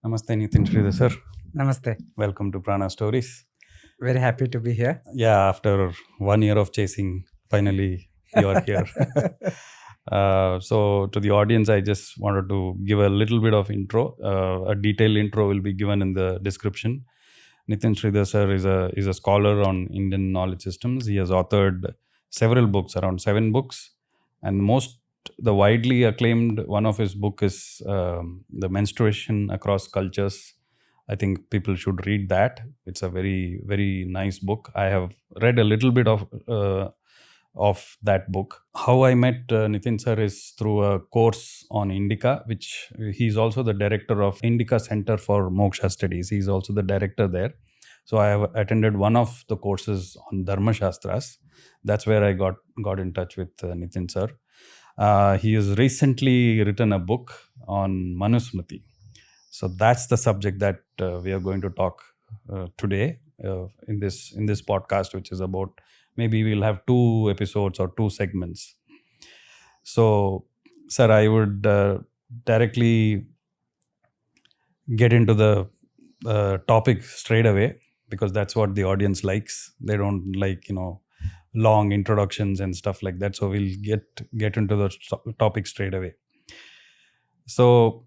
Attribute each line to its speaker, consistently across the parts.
Speaker 1: Namaste, Nithin Sridhar sir.
Speaker 2: Namaste.
Speaker 1: Welcome to Prana Stories.
Speaker 2: Very happy to be here.
Speaker 1: Yeah, after 1 year of chasing, finally you are here. So to the audience, I just wanted to give a little bit of intro. A detailed intro will be given in the description. Nithin Sridhar sir is a scholar on Indian knowledge systems. He has authored several books, around 7 books, and the widely acclaimed one of his book is The Menstruation Across Cultures. I think people should read that. It's a very, very nice book. I have read a little bit of that book. How I met Nithin sir is through a course on INDICA, which he's also the director of INDICA Center for Moksha Studies. He's also the director there. So I have attended one of the courses on Dharmashastras. That's where I got in touch with Nithin sir. He has recently written a book on Manusmriti. So that's the subject that we are going to talk today in this podcast, which is about, maybe we'll have 2 episodes or 2 segments. So, sir, I would directly get into the topic straight away, because that's what the audience likes. They don't like, long introductions and stuff like that. So we'll get into the topic straight away. So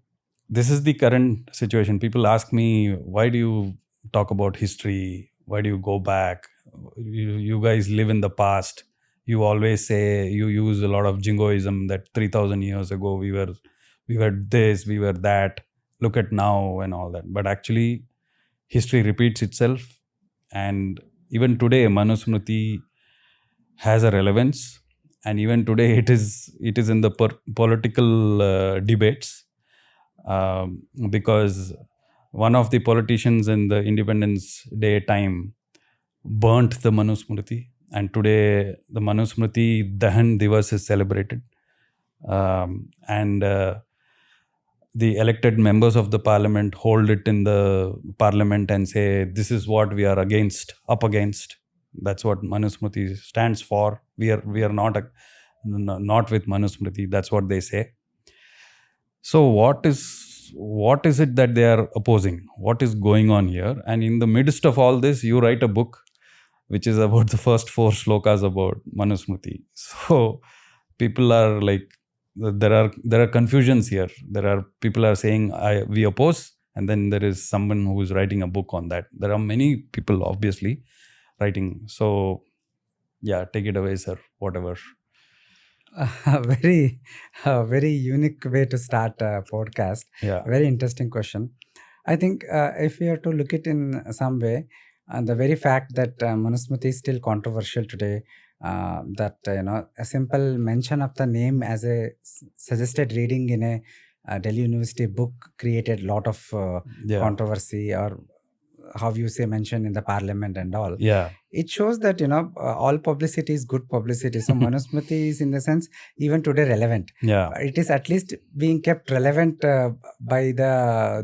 Speaker 1: this is the current situation. People ask me, why do you talk about history? Why do you go back? You guys live in the past. You always say, you use a lot of jingoism that 3,000 years ago we were this, we were that. Look at now and all that. But actually, history repeats itself. And even today, Manusmriti has a relevance. And even today, it is in the political debates. Because one of the politicians in the Independence Day time burnt the Manusmriti, and today the Manusmriti Dahan Divas is celebrated, and the elected members of the parliament hold it in the parliament and say, this is what we are up against. That's what Manusmriti stands for. We are not with Manusmriti. That's what they say. So what is it that they are opposing? What is going on here? And in the midst of all this, you write a book which is about the first 4 slokas about Manusmriti. So people are like, there are confusions here. People are saying we oppose, and then there is someone who is writing a book on that. There are many people obviously writing. So yeah, take it away, sir. Whatever.
Speaker 2: Very unique way to start a podcast.
Speaker 1: Yeah.
Speaker 2: Very interesting question. I think if we have to look it in some way, the very fact that Manusmriti is still controversial today, that a simple mention of the name as a suggested reading in a Delhi University book created a lot of controversy, or how you say mention in the parliament and all.
Speaker 1: Yeah.
Speaker 2: It shows that all publicity is good publicity. So Manusmriti is, in the sense, even today relevant.
Speaker 1: Yeah.
Speaker 2: It is at least being kept relevant by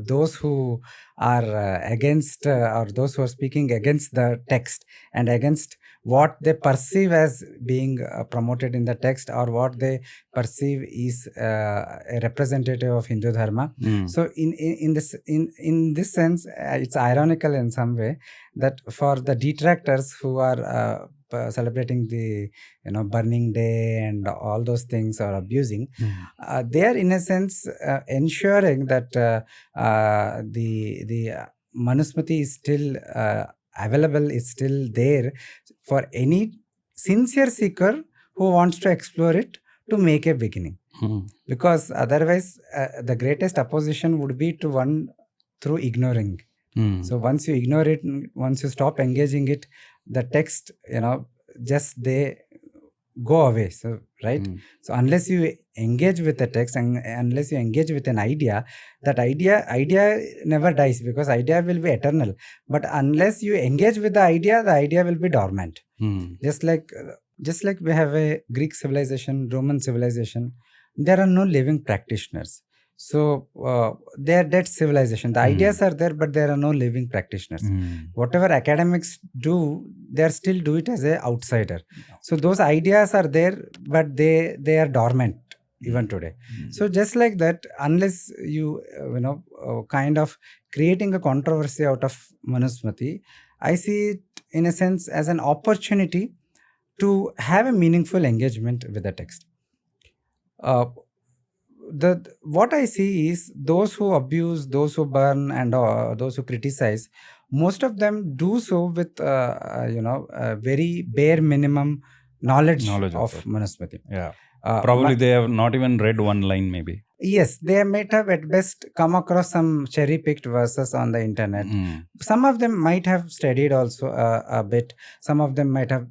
Speaker 2: those who are against or those who are speaking against the text and against what they perceive as being promoted in the text, or what they perceive is a representative of Hindu Dharma. So in this sense, it's ironical in some way that for the detractors who are celebrating the burning day and all those things, or abusing, they are in a sense ensuring that the Manusmriti is still available, is still there for any sincere seeker who wants to explore it, to make a beginning. Because otherwise the greatest opposition would be to one through ignoring. So once you ignore it, once you stop engaging it, the text, just they go away. So right. So unless you engage with the text, and unless you engage with an idea, that idea never dies, because idea will be eternal. But unless you engage with the idea will be dormant. Just like we have a Greek civilization, Roman civilization, there are no living practitioners. So they are dead civilization. The ideas are there, but there are no living practitioners. Whatever academics do, they still do it as an outsider. So those ideas are there, but they are dormant. even today. So just like that, unless you kind of creating a controversy out of Manusmriti, I see it in a sense as an opportunity to have a meaningful engagement with the text. What I see is those who abuse, those who burn, and those who criticize, most of them do so with a very bare minimum knowledge of Manusmriti.
Speaker 1: Yeah. Probably they have not even read one line, maybe.
Speaker 2: Yes, they might have at best come across some cherry-picked verses on the internet. Some of them might have studied also a bit. Some of them might have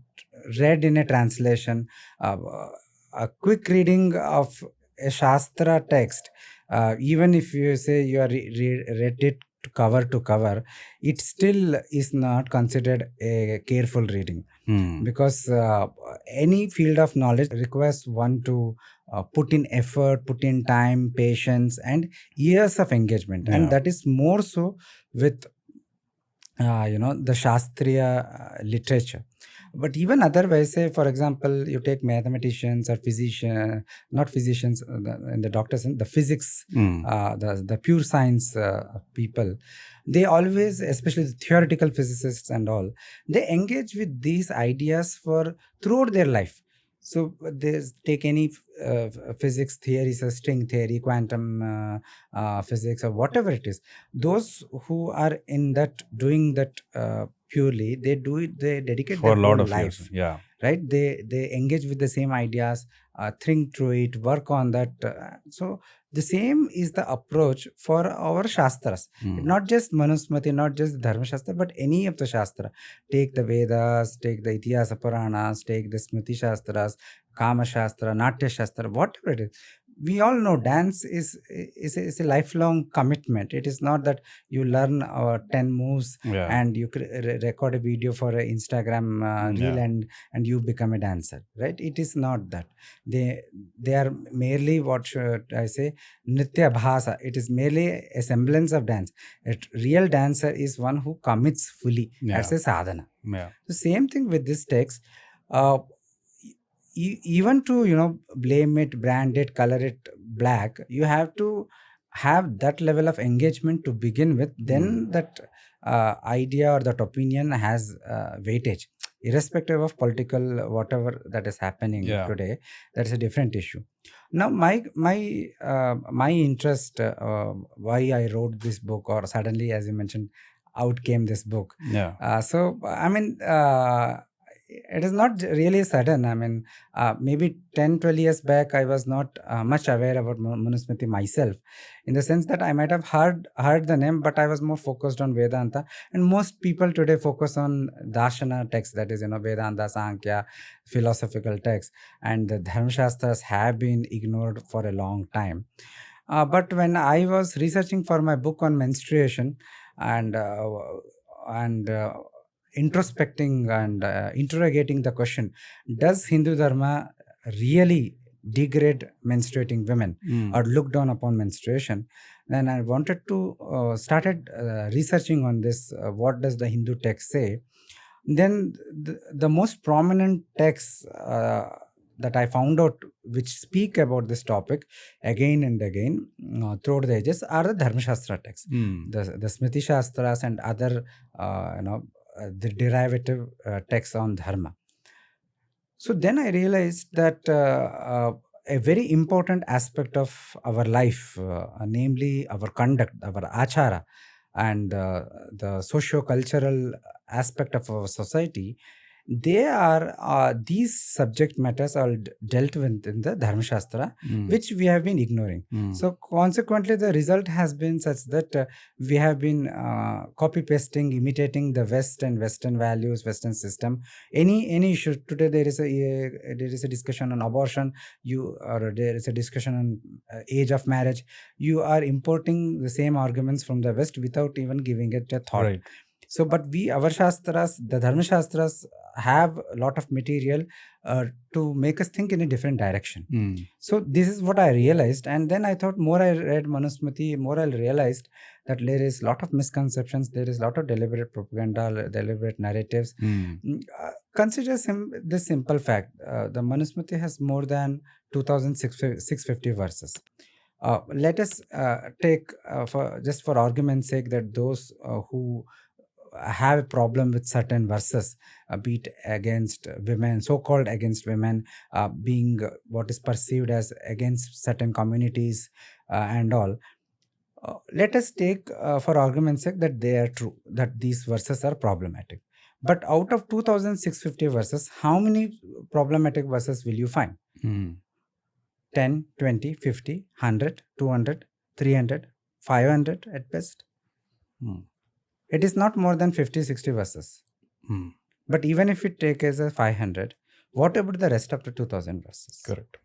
Speaker 2: read in a translation. A quick reading of a Shastra text, even if you say you are read it cover to cover, it still is not considered a careful reading. Because any field of knowledge requires one to put in effort, put in time, patience, and years of engagement. And that is more so with the Shastriya literature. But even otherwise, say for example, you take mathematicians or physicians, not physicians in the doctor sense, the physics, the pure science people, they always, especially the theoretical physicists and all, they engage with these ideas throughout their life. So they take any physics theories, string theory, quantum physics, or whatever it is. Those who are in that, doing that purely, they do it, they dedicate
Speaker 1: for
Speaker 2: their
Speaker 1: a lot
Speaker 2: whole
Speaker 1: of
Speaker 2: life.
Speaker 1: years. Yeah.
Speaker 2: Right? They engage with the same ideas, think through it, work on that. So the same is the approach for our Shastras. Not just Manusmriti, not just Dharmashastra, but any of the Shastra. Take the Vedas, take the Itihasa Puranas, take the Smriti Shastras, Kama Shastra, Natya Shastra, whatever it is. We all know dance is a lifelong commitment. It is not that you learn 10 moves and you record a video for an Instagram reel and you become a dancer, right? It is not that. They are merely, what should I say, Nitya Bhasa. It is merely a semblance of dance. A real dancer is one who commits fully. That's a sadhana. The same thing with this text. Even to blame it, brand it, color it black, you have to have that level of engagement to begin with. Then that idea or that opinion has weightage, irrespective of political whatever that is happening today. That is a different issue. Now my interest, why I wrote this book, or suddenly, as you mentioned, out came this book. So I mean, it is not really sudden. I mean, maybe 10-12 years back, I was not much aware about Manusmriti myself, in the sense that I might have heard the name, but I was more focused on Vedanta. And most people today focus on Darshana texts, that is, Vedanta, Sankhya, philosophical texts. And the Dharmashastras have been ignored for a long time. But when I was researching for my book on menstruation and introspecting and interrogating the question, does Hindu Dharma really degrade menstruating women or look down upon menstruation? Then I wanted to started researching on this. What does the Hindu text say? Then the most prominent texts that I found out which speak about this topic again and again throughout the ages are the Dharmashastra texts, the Smriti Shastras and other the derivative texts on dharma. So then I realized that a very important aspect of our life, namely our conduct, our achara, and the socio-cultural aspect of our society, these subject matters are dealt with in the Dharmashastra, which we have been ignoring. So consequently, the result has been such that we have been copy-pasting, imitating the West and Western values, Western system. Any issue today, there is a discussion on abortion, or there is a discussion on age of marriage. You are importing the same arguments from the West without even giving it a thought. Right. So, but our Shastras, the Dharmashastras, have a lot of material to make us think in a different direction. So this is what I realized, and then I thought more I read Manusmriti, more I realized that there is a lot of misconceptions, there is a lot of deliberate propaganda, deliberate narratives. Consider this simple fact: the Manusmriti has more than 2,650 verses. Let us take, for argument's sake, that those who have a problem with certain verses, be it against women, so-called against women, being what is perceived as against certain communities and all. Let us take, for argument's sake, that they are true, that these verses are problematic. But out of 2,650 verses, how many problematic verses will you find? 10, 20, 50, 100, 200, 300, 500 at best. It is not more than 50, 60 verses. But even if we take as a 500, what about the rest of the 2,000 verses?
Speaker 1: Correct.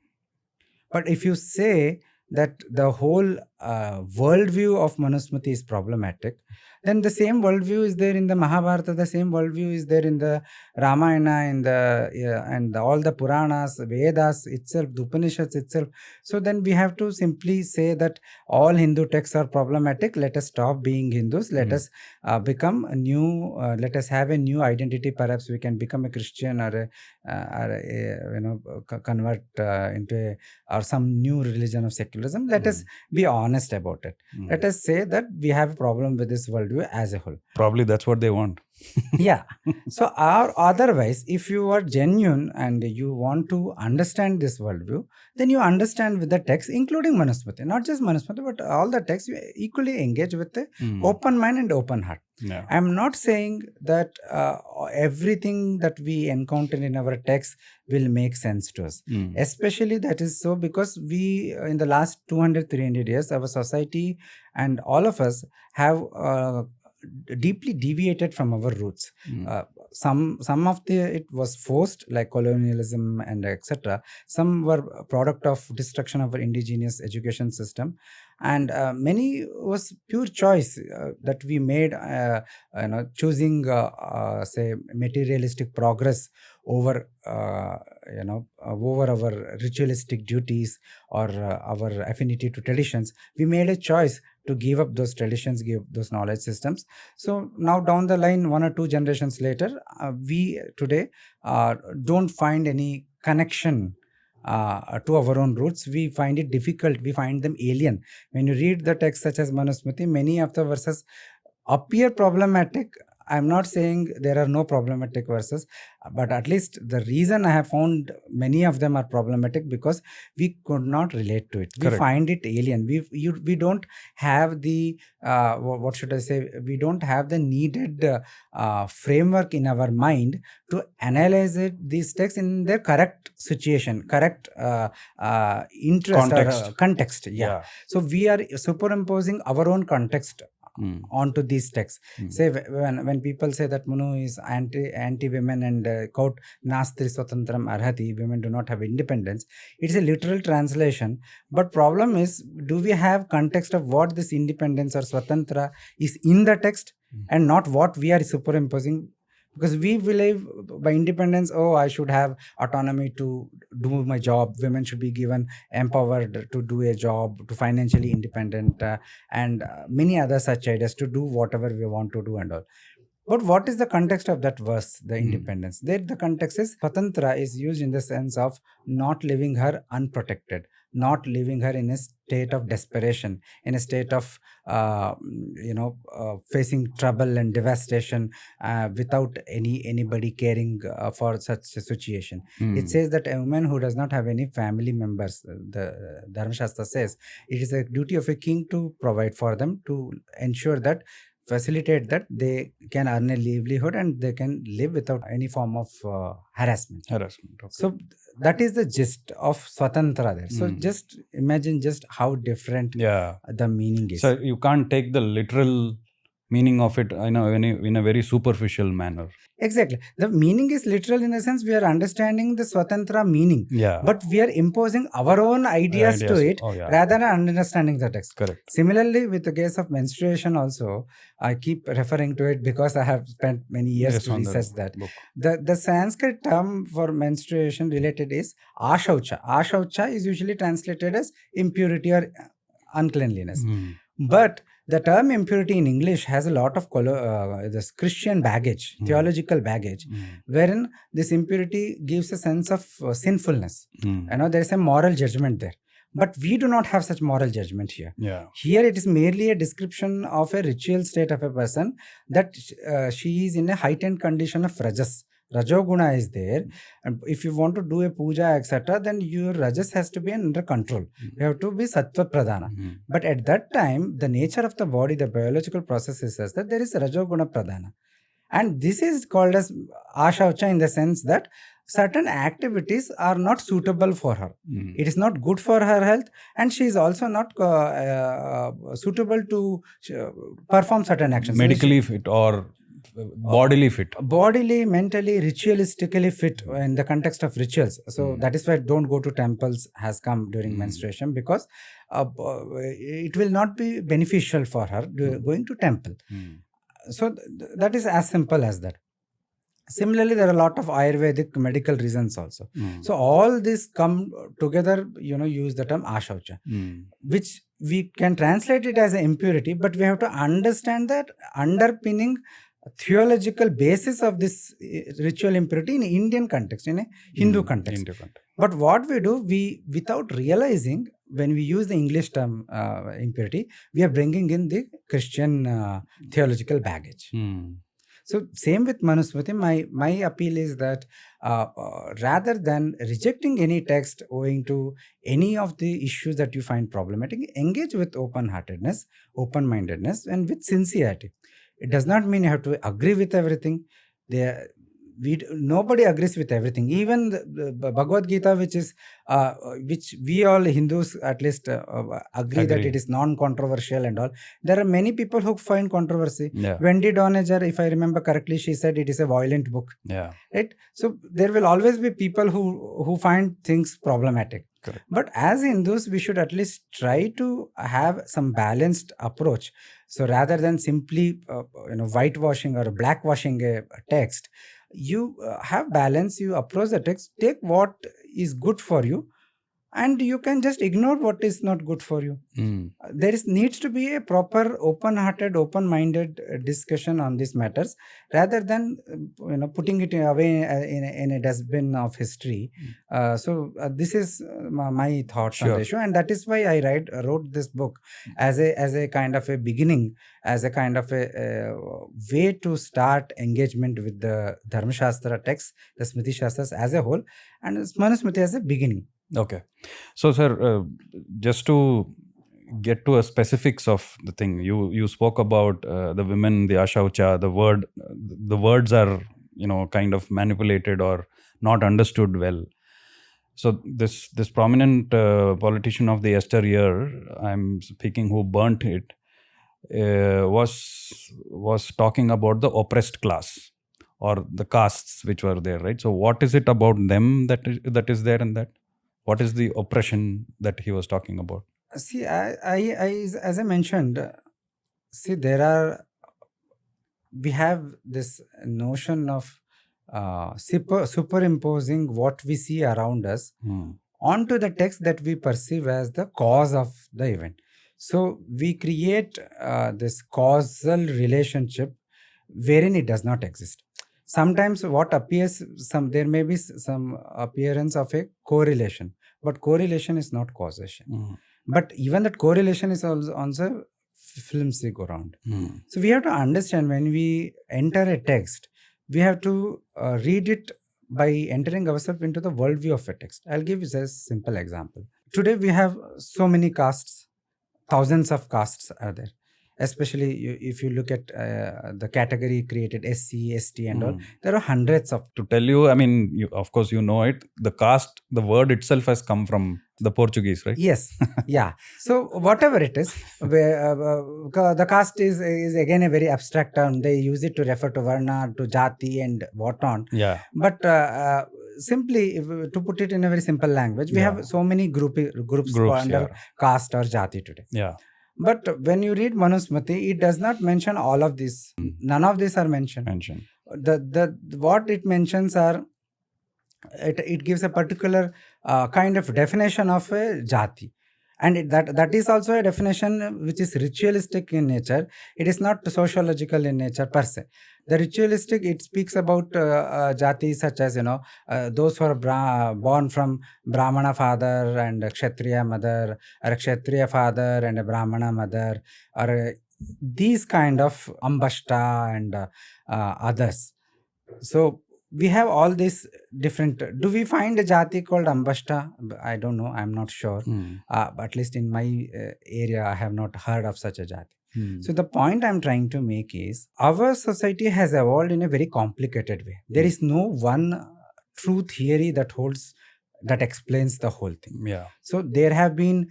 Speaker 2: But if you say that the whole worldview of Manusmriti is problematic, then the same worldview is there in the Mahabharata, the same worldview is there in the Ramayana, and all the Puranas, Vedas itself, the Upanishads itself. So then we have to simply say that all Hindu texts are problematic. Let us stop being Hindus. Let us become a new. Let us have a new identity. Perhaps we can become a Christian or convert into or some new religion of secularism. Let us be honest about it. Let us say that we have a problem with this worldview as a whole.
Speaker 1: Probably that's what they want.
Speaker 2: Yeah. So, or otherwise, if you are genuine and you want to understand this worldview, then you understand with the text, including Manusmriti, not just Manusmriti, but all the texts, you equally engage with the open mind and open heart.
Speaker 1: Yeah.
Speaker 2: I am not saying that everything that we encounter in our text will make sense to us. Especially that is so because we, in the last 200, 300 years, our society and all of us have deeply deviated from our roots. Some of it was forced, like colonialism and etc. Some were a product of destruction of our indigenous education system, and many was pure choice that we made, choosing say materialistic progress over over our ritualistic duties or our affinity to traditions. We made a choice to give up those traditions, give those knowledge systems. So now down the line, 1 or 2 generations later, we today don't find any connection to our own roots. We find it difficult. We find them alien. When you read the text such as Manusmriti, many of the verses appear problematic. I'm not saying there are no problematic verses, but at least the reason I have found many of them are problematic because we could not relate to it.
Speaker 1: Correct.
Speaker 2: We find it alien. We don't have the what should I say? We don't have the needed framework in our mind to analyze these texts in their correct situation, correct interest or context. Yeah. So we are superimposing our own context onto these texts. Say when people say that Manu is anti women and quote Nastri Swatantram Arhati, women do not have independence, it's a literal translation. But problem is, do we have context of what this independence or Swatantra is in the text and not what we are superimposing? Because we believe by independence, I should have autonomy to do my job. Women should be given empowered to do a job, to financially independent, and many other such ideas to do whatever we want to do and all. But what is the context of that verse, the independence? There, the context is Swatantra is used in the sense of not leaving her unprotected, not leaving her in a state of desperation, in a state of facing trouble and devastation without anybody caring for such a situation. It says that a woman who does not have any family members, the Dharmashastra says, it is a duty of a king to provide for them, to ensure that, facilitate that they can earn a livelihood and they can live without any form of harassment.
Speaker 1: Okay.
Speaker 2: So that is the gist of Swatantra there. So just imagine just how different the meaning is.
Speaker 1: So you can't take the literal meaning of it in a very superficial manner.
Speaker 2: Exactly. The meaning is literal in the sense we are understanding the Swatantra meaning.
Speaker 1: Yeah.
Speaker 2: But we are imposing our own ideas to it rather than understanding the text.
Speaker 1: Correct.
Speaker 2: Similarly, with the case of menstruation also, I keep referring to it because I have spent many years to research that. The Sanskrit term for menstruation related is ashaucha. Ashaucha is usually translated as impurity or uncleanliness. But the term impurity in English has a lot of this Christian baggage, theological baggage, wherein this impurity gives a sense of sinfulness. There is a moral judgment there. But we do not have such moral judgment here.
Speaker 1: Yeah.
Speaker 2: Here it is merely a description of a ritual state of a person that she is in a heightened condition of rajas. Rajoguna is there, and if you want to do a puja, etc., then your rajas has to be under control. You have to be sattva pradhana. But at that time, the nature of the body, the biological process is such that there is rajoguna pradhana. And this is called as ashaucha in the sense that certain activities are not suitable for her. It is not good for her health, and she is also not suitable to perform certain actions.
Speaker 1: Medically fit or bodily fit.
Speaker 2: Bodily, mentally, ritualistically fit in the context of rituals. So that is why don't go to temples has come during menstruation, because it will not be beneficial for her going to temple. So that is as simple as that. Similarly, there are a lot of Ayurvedic medical reasons also. So all this come together, use the term ashaucha, which we can translate it as an impurity, but we have to understand that underpinning theological basis of this ritual impurity in Indian context, in a Hindu context. But what we do, without realizing, when we use the English term impurity, we are bringing in the Christian theological baggage. So same with Manusmriti, my appeal is that rather than rejecting any text owing to any of the issues that you find problematic, engage with open-heartedness, open-mindedness, and with sincerity. It does not mean you have to agree with everything. Nobody agrees with everything. Even the Bhagavad Gita, which we all Hindus at least agree that it is non-controversial and all. There are many people who find controversy. Wendy Doniger, if I remember correctly, she said it is a violent book. Right? So there will always be people who find things problematic.
Speaker 1: Correct.
Speaker 2: But as Hindus, we should at least try to have some balanced approach. So rather than simply whitewashing or blackwashing a text, you have balance, you approach the text, take what is good for you, and you can just ignore what is not good for you. There needs to be a proper open-hearted, open-minded discussion on these matters, rather than putting it away in a dustbin of history. So this is my thoughts on the issue, and that is why I wrote this book as a kind of a beginning, as a kind of a way to start engagement with the Dharmashastra text, the Smriti Shastras as a whole, and Manusmriti as a beginning.
Speaker 1: Okay. So, sir, just to get to a specifics of the thing, you spoke about the women, the ashaucha, the words are, kind of manipulated or not understood well. So this prominent politician of the yesteryear, I'm speaking, who burnt it, was talking about the oppressed class or the castes which were there, right? So what is it about them that is there in that? What is the oppression that he was talking about?
Speaker 2: See, as I mentioned, we have this notion of superimposing what we see around us onto the text that we perceive as the cause of the event. So we create this causal relationship wherein it does not exist. Sometimes what appears, there may be some appearance of a correlation, but correlation is not causation. But even that correlation is also flimsy go round. So we have to understand, when we enter a text, we have to read it by entering ourselves into the worldview of a text. I'll give you a simple example. Today we have so many castes, thousands of castes are there. especially if you look at the category created SC, ST and all,
Speaker 1: Mm.
Speaker 2: there are hundreds of.
Speaker 1: To tell you, I mean, of course, you know it. The caste, the word itself has come from the Portuguese, right?
Speaker 2: Yes, yeah. So whatever it is, the caste is again a very abstract term. They use it to refer to varna, to jati, and whatnot.
Speaker 1: Yeah.
Speaker 2: But simply, to put it in a very simple language, we
Speaker 1: Yeah.
Speaker 2: have so many groups under
Speaker 1: yeah.
Speaker 2: caste or jati today.
Speaker 1: Yeah.
Speaker 2: But when you read Manusmriti, it does not mention all of this. None of these are mentioned. The what it mentions are, it gives a particular kind of definition of a jati, and that is also a definition which is ritualistic in nature. It is not sociological in nature per se. The ritualistic, it speaks about jati such as, those who are born from Brahmana father and a Kshatriya mother, or a Kshatriya father and a Brahmana mother, or these kind of Ambashta and others. So we have all these different. Do we find a jati called Ambashta? I don't know. I'm not sure. But at least in my area, I have not heard of such a jati. So the point I'm trying to make is, our society has evolved in a very complicated way. There is no one true theory that explains the whole thing.
Speaker 1: Yeah.
Speaker 2: So there have been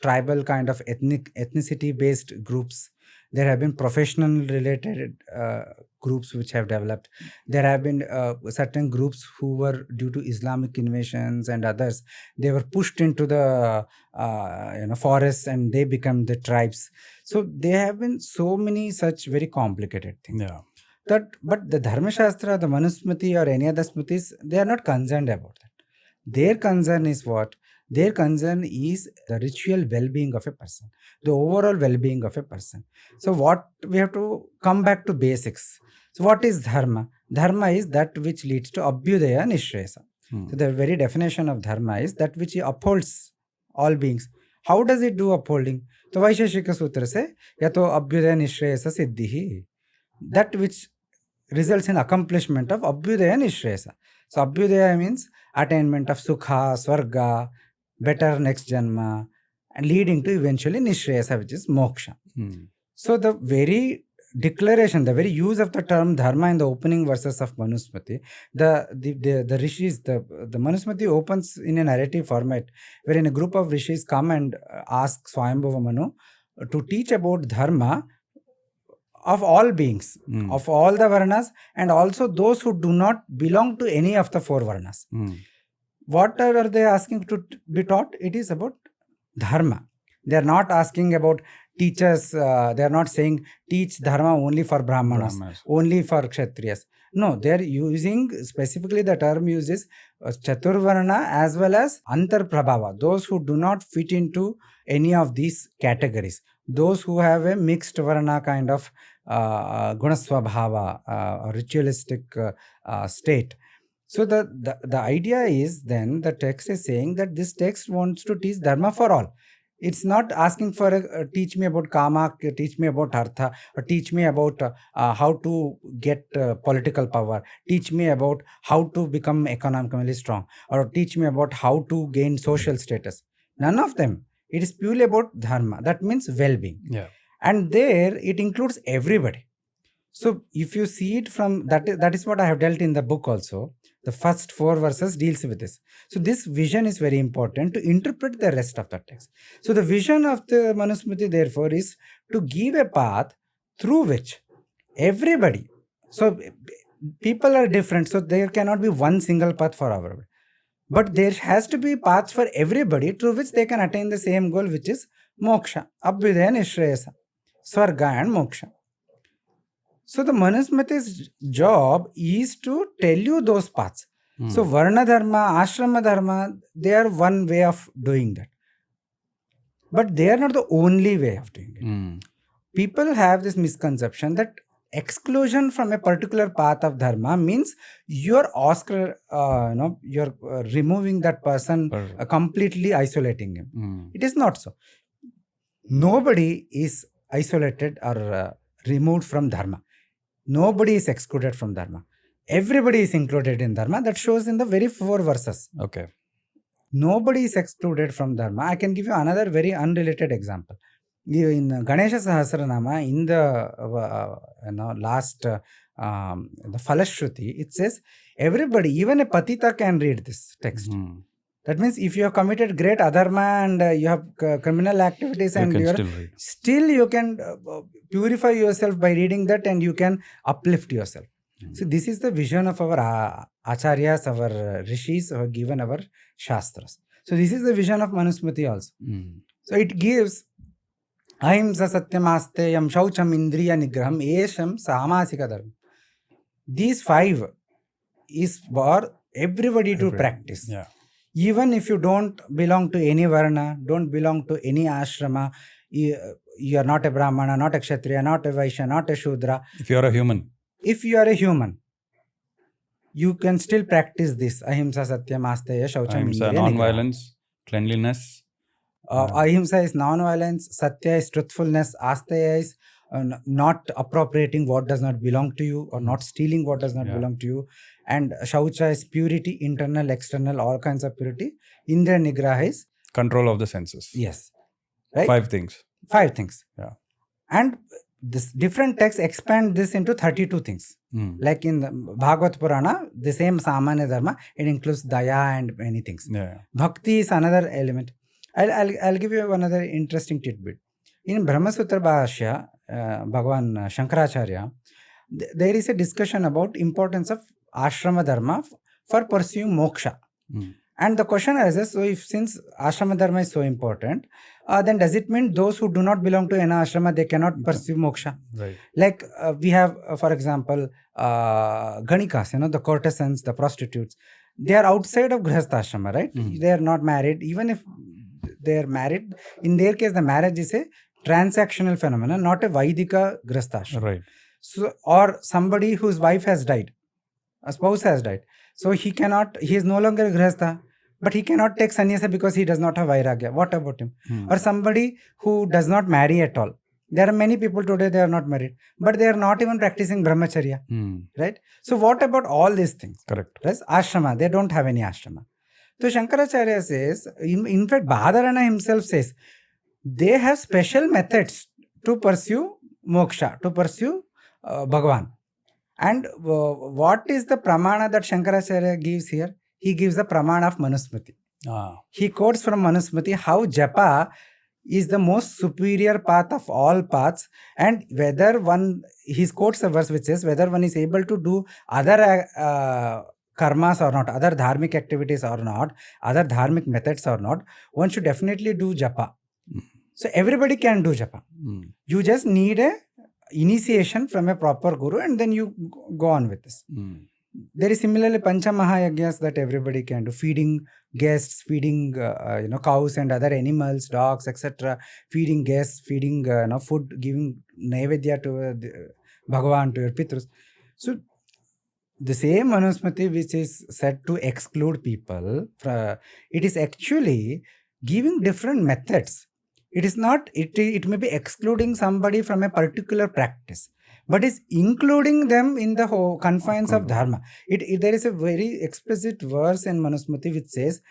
Speaker 2: tribal kind of ethnicity based groups. There have been professional related groups which have developed. There have been certain groups who were, due to Islamic invasions and others, they were pushed into the forests and they become the tribes. So there have been so many such very complicated things.
Speaker 1: Yeah.
Speaker 2: But the Dharmashastra, the Manusmriti or any other Smritis, they are not concerned about that. Their concern is what? Their concern is the ritual well-being of a person, the overall well-being of a person. So what we have to come back to basics. So what is dharma? Dharma is that which leads to abhyudaya nishreyasa. So the very definition of dharma is that which upholds all beings. How does it do upholding? So Vaisheshika Sutra se yato abhyudaya nishreyasa siddhihi. That which results in accomplishment of abhyudaya nishreyasa. So abhyudaya means attainment of sukha, swarga, better next janma, and leading to eventually nishreyasa, which is moksha. So the very declaration, the very use of the term dharma in the opening verses of Manusmriti, the rishis, the Manusmriti opens in a narrative format wherein a group of rishis come and ask Swayambhuva Manu to teach about dharma of all beings, of all the varnas, and also those who do not belong to any of the four varnas. What are they asking to be taught? It is about dharma. They are not asking about teachers. They are not saying teach dharma only for brahmanas, only for kshatriyas. No, they are using specifically, the term uses chaturvarna as well as antarprabhava, those who do not fit into any of these categories, those who have a mixed varna kind of gunasvabhava, ritualistic state. So the idea is, then the text is saying that this text wants to teach dharma for all. It's not asking for teach me about kama, teach me about artha, or teach me about how to get political power, teach me about how to become economically strong, or teach me about how to gain social status. None of them. It is purely about dharma. That means well-being.
Speaker 1: Yeah.
Speaker 2: And there it includes everybody. So if you see it from that is what I have dealt in the book also. The first 4 verses deals with this. So this vision is very important to interpret the rest of the text. So the vision of the Manusmriti, therefore, is to give a path through which everybody, so people are different, so there cannot be one single path for everybody. But there has to be paths for everybody through which they can attain the same goal, which is moksha, abhyudaya nishreyasa, swarga and moksha. So the Manusmriti's job is to tell you those paths. So Varna Dharma, Ashrama Dharma, they are one way of doing that. But they are not the only way of doing it. People have this misconception that exclusion from a particular path of dharma means you're removing that person, completely isolating him. It is not so. Nobody is isolated or removed from dharma. Nobody is excluded from dharma. Everybody is included in dharma. That shows in the very 4 verses.
Speaker 1: Okay.
Speaker 2: Nobody is excluded from Dharma. I can give you another very unrelated example. In Ganesha Sahasranama, in the last the Falashruti, it says everybody, even a Patita, can read this text. That means if you have committed great adharma and you have criminal activities and still you can purify yourself by reading that, and you can uplift yourself. So this is the vision of our acharyas, our rishis who have given our shastras. So this is the vision of Manusmriti also. So it gives ahimsa satyamasteyam shaucham indriya nigraham esham samasika dharma. These 5 is for everybody to practice.
Speaker 1: Yeah.
Speaker 2: Even if you don't belong to any varna, don't belong to any ashrama, you are not a brahmana, not a kshatriya, not a vaishya, not a shudra.
Speaker 1: If you are a human.
Speaker 2: If you are a human, you can still practice this. Ahimsa satyam asteya shaucham indriya.
Speaker 1: Non-violence, cleanliness.
Speaker 2: Ahimsa is non-violence, satya is truthfulness, asteya is not appropriating what does not belong to you, or not stealing what does not belong to you. And shaucha is purity, internal, external, all kinds of purity. Indriya nigraha is
Speaker 1: control of the senses.
Speaker 2: Yes. Right?
Speaker 1: 5 things.
Speaker 2: 5 things.
Speaker 1: Yeah.
Speaker 2: And this different texts expand this into 32 things. Like in the Bhagavad Purana, the same Samanya Dharma, it includes daya and many things.
Speaker 1: Yeah.
Speaker 2: Bhakti is another element. I'll give you another interesting tidbit. In Brahmasutra Bhashya, Bhagavan Shankaracharya, there is a discussion about importance of ashrama dharma for pursuing moksha. And the question arises, so if since ashrama dharma is so important, then does it mean those who do not belong to any ashrama, they cannot pursue moksha?
Speaker 1: Right.
Speaker 2: Like we have, for example, Ganikas, the courtesans, the prostitutes. They are outside of Grihastha ashrama, right? They are not married. Even if they are married, in their case, the marriage is a transactional phenomenon, not a Vaidika Grihastha ashrama.
Speaker 1: Right.
Speaker 2: So, or somebody whose wife has died, a spouse has died. So he is no longer a Grihastha, but he cannot take sannyasa because he does not have vairagya. What about him? Or somebody who does not marry at all. There are many people today, they are not married, but they are not even practicing brahmacharya. Right? So what about all these things?
Speaker 1: Correct.
Speaker 2: Right? Ashrama, they don't have any ashrama. So Shankaracharya says, in fact, Badarana himself says, they have special methods to pursue moksha, to pursue Bhagavan. And what is the pramana that Shankaracharya gives here? He gives the pramana of Manusmriti. He quotes from Manusmriti how japa is the most superior path of all paths, and whether he quotes a verse which says whether one is able to do other karmas or not, other dharmic activities or not, other dharmic methods or not, one should definitely do japa. So everybody can do japa. You just need a initiation from a proper guru, and then you go on with this. There is similarly Pancha Mahayajnas that everybody can do. Feeding guests, feeding cows and other animals, dogs, etc. Feeding guests, feeding food, giving naivedya to Bhagavan, to your Pitrus. So the same Manusmriti which is said to exclude people, it is actually giving different methods. It is not, it may be excluding somebody from a particular practice, but is including them in the whole confines of dharma. There is a very explicit verse in Manusmriti which says,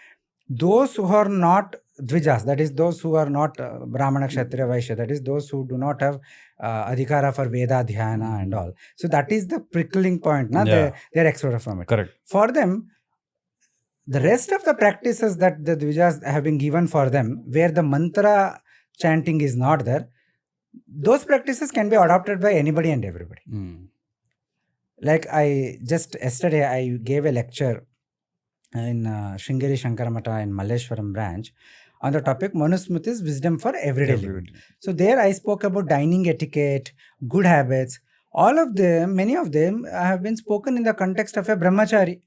Speaker 2: those who are not dvijas, that is those who are not Brahmana, Kshatriya, Vaishya, that is those who do not have adhikara for Veda, Dhyana and all. So that is the prickling point. They are excluded from it.
Speaker 1: Correct.
Speaker 2: For them, the rest of the practices that the dvijas have been given for them, where the mantra chanting is not there, those practices can be adopted by anybody and everybody. Like yesterday I gave a lecture in Sringeri Shankaramata in Malleshwaram branch on the topic Manusmriti's wisdom for everyday living. So there I spoke about dining etiquette, good habits. All of them, many of them have been spoken in the context of a brahmachari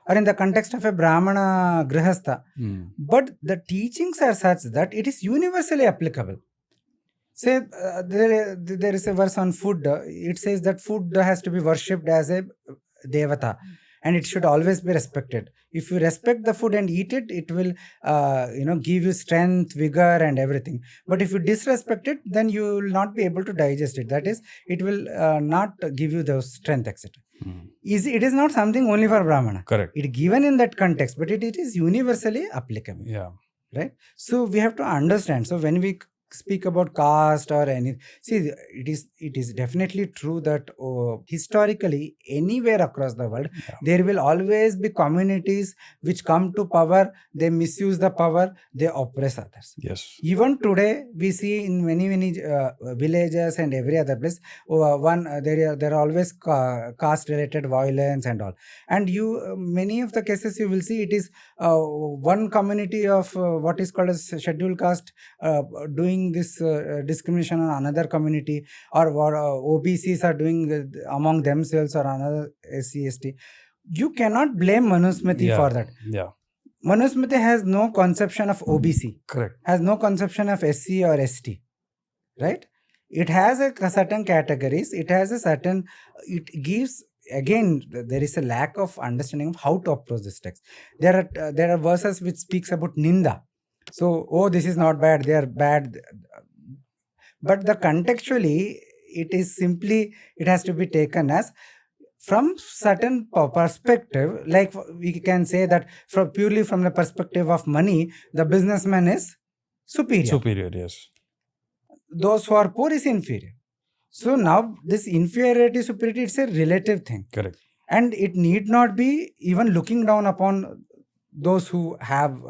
Speaker 2: or in the context of a Brahmana Grihastha. But the teachings are such that it is universally applicable. Say, there is a verse on food. It says that food has to be worshipped as a devata and it should always be respected. If you respect the food and eat it, it will give you strength, vigor and everything. But if you disrespect it, then you will not be able to digest it. That is, it will not give you the strength, etc. It is not something only for Brahmana.
Speaker 1: Correct.
Speaker 2: It given in that context, but it is universally applicable.
Speaker 1: Yeah.
Speaker 2: Right? So we have to understand. So when we speak about caste or any, see, it is definitely true that historically anywhere across the world, there will always be communities which come to power, they misuse the power, they oppress others.
Speaker 1: Yes.
Speaker 2: Even today we see in many villages and every other place, there are always caste related violence and all, and many of the cases you will see it is one community of what is called as scheduled caste doing this discrimination on another community, or what OBCs are doing among themselves, or another SC ST. You cannot blame Manusmriti for that.
Speaker 1: Yeah.
Speaker 2: Manusmriti has no conception of OBC.
Speaker 1: Correct.
Speaker 2: Has no conception of SC or ST. Right? It has a certain categories. It has a certain. It gives. Again, there is a lack of understanding of how to approach this text. There are verses which speaks about ninda. So, this is not bad, they are bad. But the contextually, it has to be taken as from certain perspective, like we can say that purely from the perspective of money, the businessman is superior.
Speaker 1: Superior, yes.
Speaker 2: Those who are poor is inferior. So now this inferiority, superiority, it's a relative thing.
Speaker 1: Correct.
Speaker 2: And it need not be even looking down upon those who have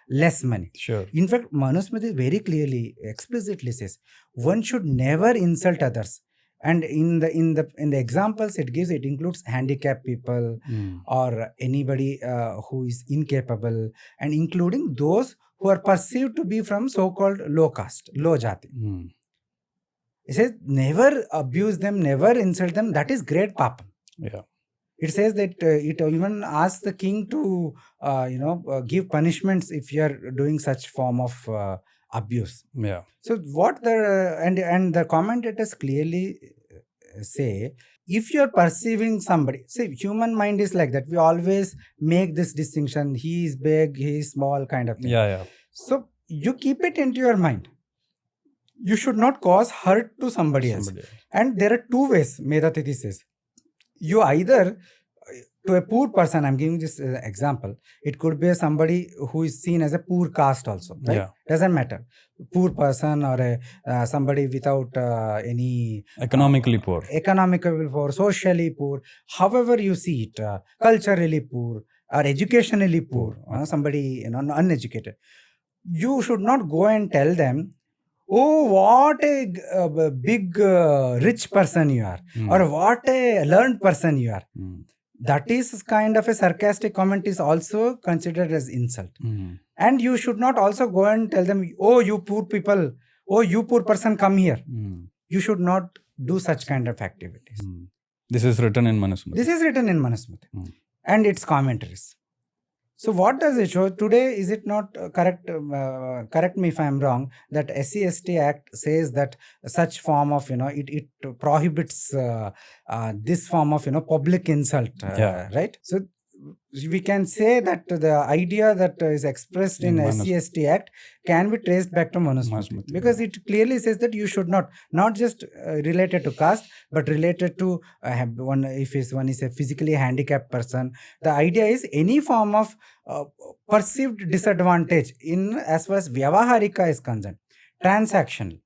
Speaker 2: less money.
Speaker 1: Sure.
Speaker 2: In fact, Manusmriti very clearly, explicitly says, one should never insult others. And in the examples it gives, it includes handicapped people or anybody who is incapable, and including those who are perceived to be from so-called low caste, low jati. It says, never abuse them, never insult them. That is great papa.
Speaker 1: Yeah.
Speaker 2: It says that it even asks the king to, give punishments if you are doing such form of abuse.
Speaker 1: Yeah.
Speaker 2: So what the commentators clearly say, if you are perceiving somebody, see, human mind is like that. We always make this distinction. He is big, he is small, kind of thing.
Speaker 1: Yeah.
Speaker 2: So you keep it into your mind. You should not cause hurt to somebody else. And there are two ways, Medhatiti says. You either, to a poor person, I'm giving this example, it could be somebody who is seen as a poor caste also, right?
Speaker 1: Yeah.
Speaker 2: Doesn't matter. Poor person or somebody without any...
Speaker 1: Economically poor.
Speaker 2: Economically poor, socially poor, however you see it, culturally poor or educationally poor, somebody uneducated. You should not go and tell them, oh, what a big rich person you are, or what a learned person you are. That is kind of a sarcastic comment, is also considered as insult. And you should not also go and tell them, oh, you poor people, oh, you poor person, come here. You should not do such kind of activities.
Speaker 1: This is written in Manusmriti.
Speaker 2: And its commentaries. So what does it show? Today, is it not correct? Correct me if I am wrong. That SC/ST Act says that such form of it prohibits this form of public insult. Right. So we can say that the idea that is expressed in SC/ST Act can be traced back to Manusmriti, because it clearly says that you should not just related to caste, but related to if one is a physically handicapped person. The idea is any form of perceived disadvantage in as far as Vyavaharika is concerned, transactional.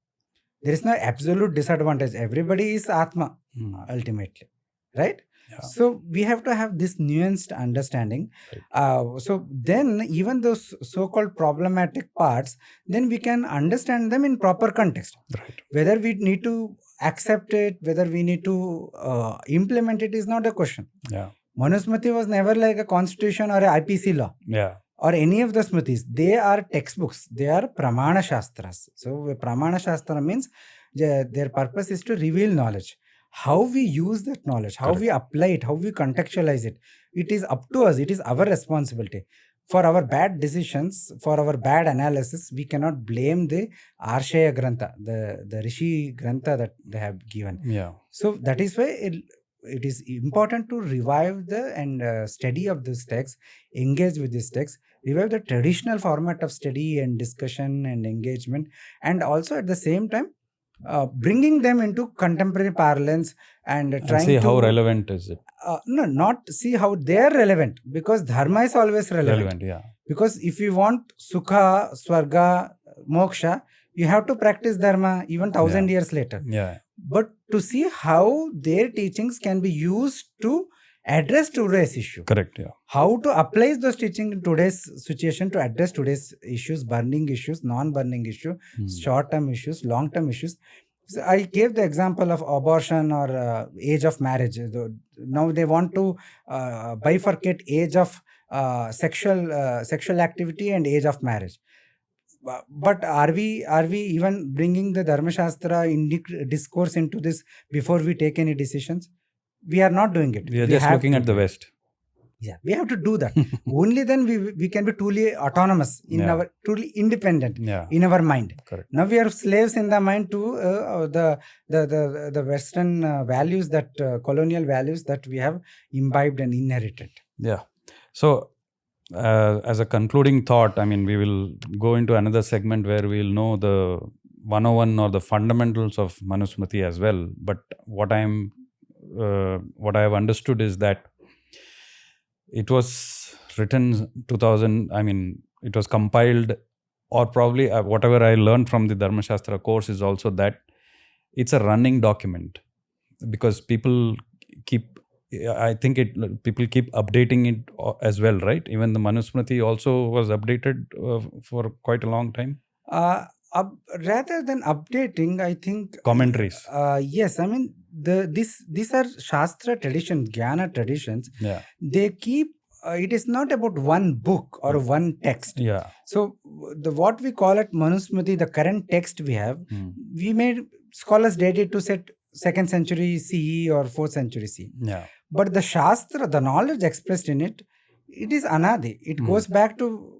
Speaker 2: There is no absolute disadvantage. Everybody is Atma ultimately, right? Yeah. So we have to have this nuanced understanding. Right. So then even those so-called problematic parts, then we can understand them in proper context.
Speaker 1: Right.
Speaker 2: Whether we need to accept it, whether we need to implement it is not a question.
Speaker 1: Yeah.
Speaker 2: Manusmriti was never like a constitution or a IPC law.
Speaker 1: Yeah.
Speaker 2: Or any of the Smritis. They are textbooks. They are Pramana Shastras. So Pramana Shastra means their purpose is to reveal knowledge. How we use that knowledge, how we apply it, how we contextualize it, it is up to us. It is our responsibility. For our bad decisions, for our bad analysis, we cannot blame the Arshaya Grantha, the Rishi Grantha that they have given.
Speaker 1: Yeah.
Speaker 2: So that is why it is important to revive and study of this text, engage with this text, revive the traditional format of study and discussion and engagement, and also at the same time bringing them into contemporary parlance and trying
Speaker 1: see
Speaker 2: to
Speaker 1: how relevant is it.
Speaker 2: No, not see how they are relevant, because dharma is always relevant.
Speaker 1: Yeah.
Speaker 2: Because if you want sukha, swarga, moksha, you have to practice dharma even 1000 years later.
Speaker 1: Yeah.
Speaker 2: But to see how their teachings can be used to address today's issue.
Speaker 1: Correct. Yeah.
Speaker 2: How to apply those teachings in today's situation to address today's issues, burning issues, non-burning issue, short-term issues, long-term issues. So I gave the example of abortion or age of marriage. Now they want to bifurcate age of sexual activity and age of marriage. But are we even bringing the Dharmashastra discourse into this before we take any decisions? We are not doing it.
Speaker 1: We are just looking at the West.
Speaker 2: Yeah, we have to do that. Only then we can be truly autonomous in our, truly independent in our mind.
Speaker 1: Correct.
Speaker 2: Now we are slaves in the mind to the Western values, that colonial values that we have imbibed and inherited.
Speaker 1: Yeah. So as a concluding thought, I mean, we will go into another segment where we will know the 101 or the fundamentals of Manusmriti as well. But what I have understood is that it was written 2000, I mean, it was compiled, or probably whatever I learned from the Dharmashastra course is also that it's a running document, because people keep updating it as well, right? Even the Manusmriti also was updated for quite a long time.
Speaker 2: Rather than updating, I think
Speaker 1: commentaries.
Speaker 2: Yes, I mean these are Shastra traditions, Jnana traditions.
Speaker 1: Yeah.
Speaker 2: They keep. It is not about one book or one text.
Speaker 1: Yeah.
Speaker 2: So what we call it Manusmriti, the current text we have, we made scholars date it to set 2nd century CE or 4th century CE.
Speaker 1: Yeah.
Speaker 2: But the Shastra, the knowledge expressed in it, it is Anadi. It goes back to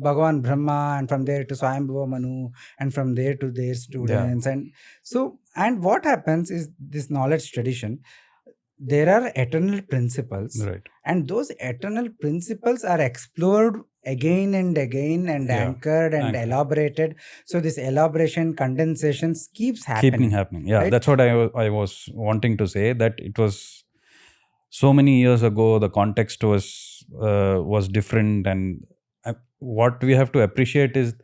Speaker 2: Bhagavan Brahma, and from there to Swayambhuva Manu, and from there to their students.
Speaker 1: Yeah.
Speaker 2: And so, and what happens is this knowledge tradition, there are eternal principles,
Speaker 1: right?
Speaker 2: And those eternal principles are explored again and again and anchored and elaborated. So this elaboration, condensations keeps happening.
Speaker 1: Yeah, right? That's what I was wanting to say, that it was so many years ago, the context was different, and what we have to appreciate is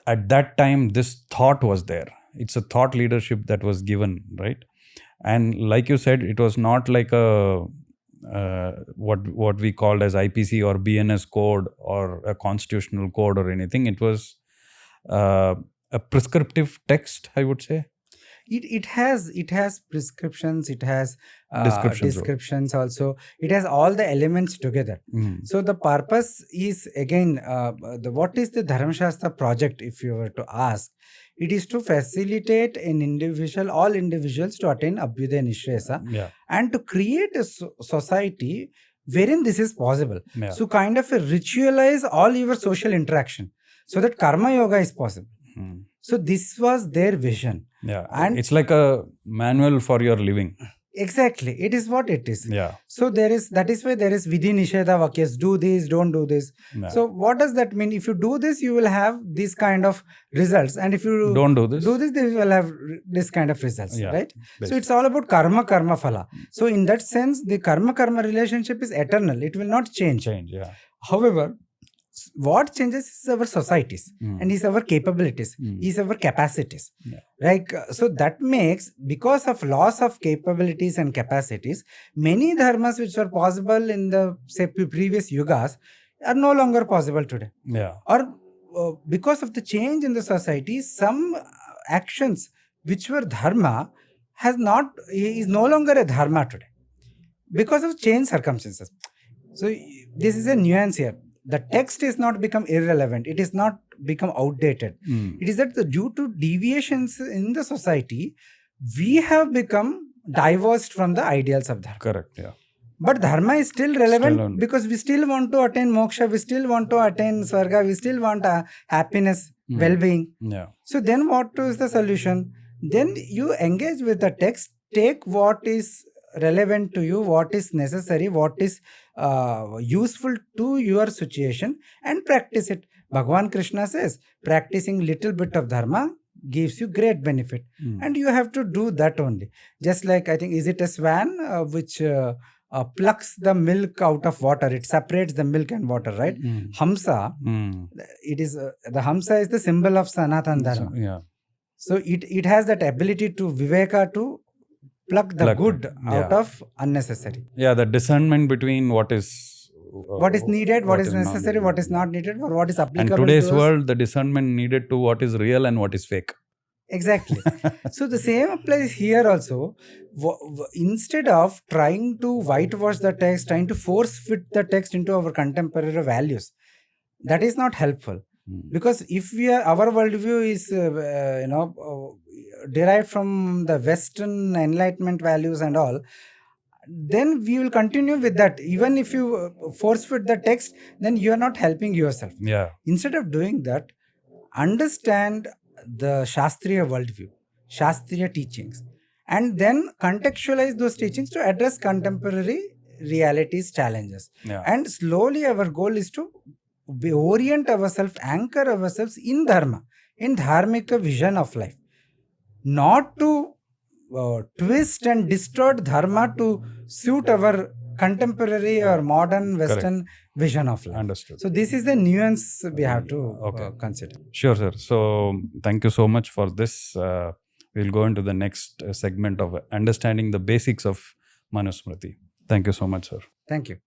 Speaker 1: at that time this thought was there. It's a thought leadership that was given, right? And like you said, it was not like a what we called as IPC or BNS code or a constitutional code or anything. It was a prescriptive text, I would say.
Speaker 2: It has prescriptions, it has descriptions also. It has all the elements together. So the purpose is, again, what is the Dharmashastra project, if you were to ask? It is to facilitate all individuals to attain Abhyudaya Nishresa, and to create a society wherein this is possible. So kind of ritualize all your social interaction so that Karma Yoga is possible. So this was their vision.
Speaker 1: Yeah, and it's like a manual for your living.
Speaker 2: Exactly, it is what it is.
Speaker 1: Yeah.
Speaker 2: So that is why there is Vidhi Nisheda Vakyas, do this, don't do this. Yeah. So what does that mean? If you do this, you will have this kind of results, and if you
Speaker 1: don't do this,
Speaker 2: then you will have this kind of results, right? Basically. So it's all about karma phala. So in that sense, the karma relationship is eternal. It will not change.
Speaker 1: Yeah.
Speaker 2: However, what changes is our societies and is our capabilities, is our capacities. Like, so that makes, because of loss of capabilities and capacities, many dharmas which were possible in the previous yugas are no longer possible today.
Speaker 1: Yeah.
Speaker 2: Or because of the change in the society, some actions which were dharma is no longer a dharma today because of changed circumstances. So this is a nuance here. The text is not become irrelevant. It is not become outdated. It is that due to deviations in the society, we have become divorced from the ideals of dharma.
Speaker 1: Correct. Yeah.
Speaker 2: But dharma is still relevant because we still want to attain moksha, we still want to attain swarga, we still want happiness, well-being.
Speaker 1: Yeah.
Speaker 2: So then what is the solution? Then you engage with the text, take what is relevant to you, what is necessary, what is useful to your situation, and practice it. Bhagavan Krishna says, practicing little bit of dharma gives you great benefit.
Speaker 1: Mm.
Speaker 2: And you have to do that only. Just like, I think, is it a swan which plucks the milk out of water? It separates the milk and water, right?
Speaker 1: Mm.
Speaker 2: Hamsa,
Speaker 1: Mm.
Speaker 2: it is the Hamsa is the symbol of Sanatan Dharma.
Speaker 1: Yeah.
Speaker 2: So it has that ability to Viveka to pluck the good out of unnecessary.
Speaker 1: Yeah, the discernment between what is
Speaker 2: needed, what is necessary, what is not needed, or what is applicable.
Speaker 1: And today's world, the discernment needed to what is real and what is fake.
Speaker 2: Exactly. So the same applies here also. Instead of trying to whitewash the text, trying to force fit the text into our contemporary values, that is not helpful. Because if our worldview is derived from the Western Enlightenment values and all, then we will continue with that. Even if you force fit the text, then you are not helping yourself.
Speaker 1: Yeah.
Speaker 2: Instead of doing that, understand the Shastriya worldview, Shastriya teachings, and then contextualize those teachings to address contemporary realities, challenges.
Speaker 1: Yeah.
Speaker 2: And slowly our goal is to orient ourselves, anchor ourselves in Dharma, in Dharmika vision of life. Not to twist and distort Dharma to suit our contemporary or modern Western vision of life.
Speaker 1: Understood.
Speaker 2: So this is the nuance we have to consider.
Speaker 1: Sure, sir. So thank you so much for this. We'll go into the next segment of understanding the basics of Manusmriti. Thank you so much, sir.
Speaker 2: Thank you.